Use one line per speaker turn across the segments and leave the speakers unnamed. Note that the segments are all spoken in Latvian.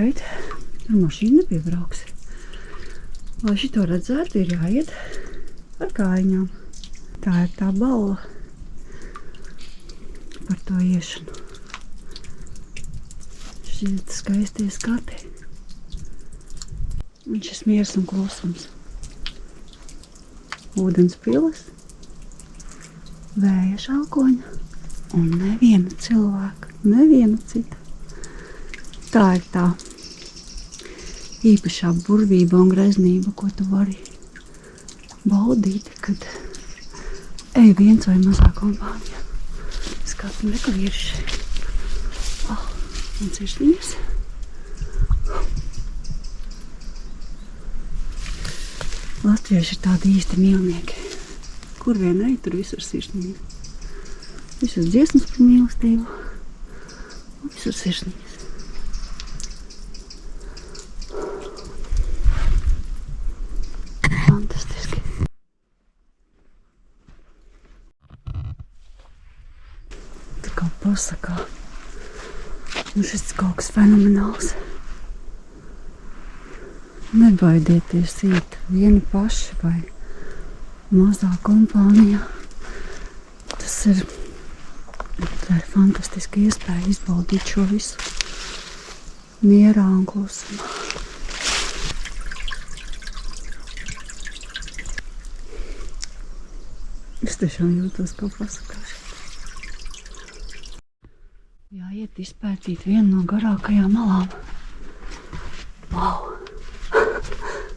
Tur mašīna nepiebrauks. Lai šito redzētu, ir jāiet ar kājiņām. Tā ir tā balva par to iešanu. Šie skaistie skati. Un šis miers un klusums. Ūdens pilas, vēja šalkoņa un neviena cilvēka, neviena cita. Tā ir tā īpašā burvība un greznība, ko tu vari baudīt, kad ej viens vai mazā kompānijā. Skatu neko virši. Un sirsniņas. Latvieši ir tādi īsti mīlnieki. Kur vien ej, tur visur sirsniņas. Visur dziesmas par mīlestību. Un visur sirsniņas. Fantastiski. Tā kā pasakā. Nu šis kaut kas fenomenāls. Nebaidieties iet vieni paši vai mazā kompānijā. Tā ir fantastiska iespēja izbaudīt šo visu mierā un klusumā. Es tiešām jūtos kā pasakāšu. Jāiet izpētīt vienu no garākajām malām. Wow!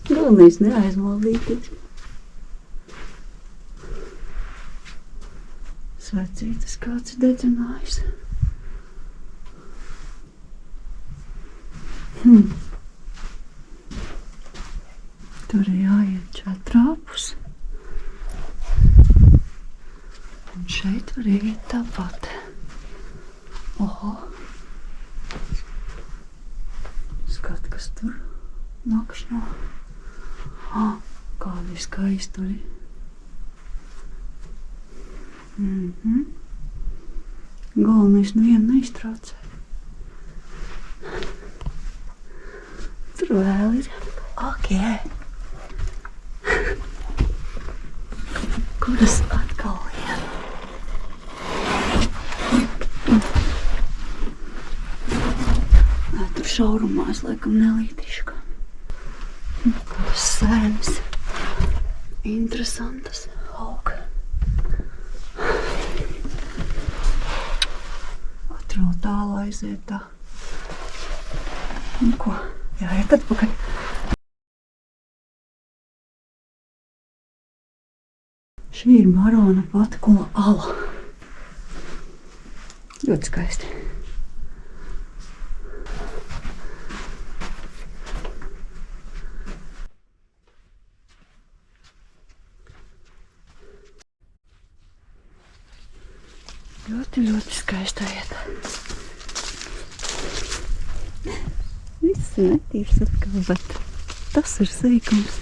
Galvenais neaizmaldīties. Svecītes kāds ir dedzinājis. Tur ir jāiet 4 apus. Un šeit var iet tāpat. Oho. Skat, kas tur nakšņo. Kādi skaisturi. Galvenais nevienu neiztraucē. Tur vēl ir. Ok. Kuras atkal ir? Tur šaurumā es laikam nelītīšu. Kādas sēnes. Interesantas. Auga. Atrvēl tālu aiziet tā. Un ko? Jāiet atpakaļ. Šī ir Marona Patkula ala. Ļoti skaisti. Ļoti skaista vieta. Viss ir netīrs atkal, bet tas ir sīkums.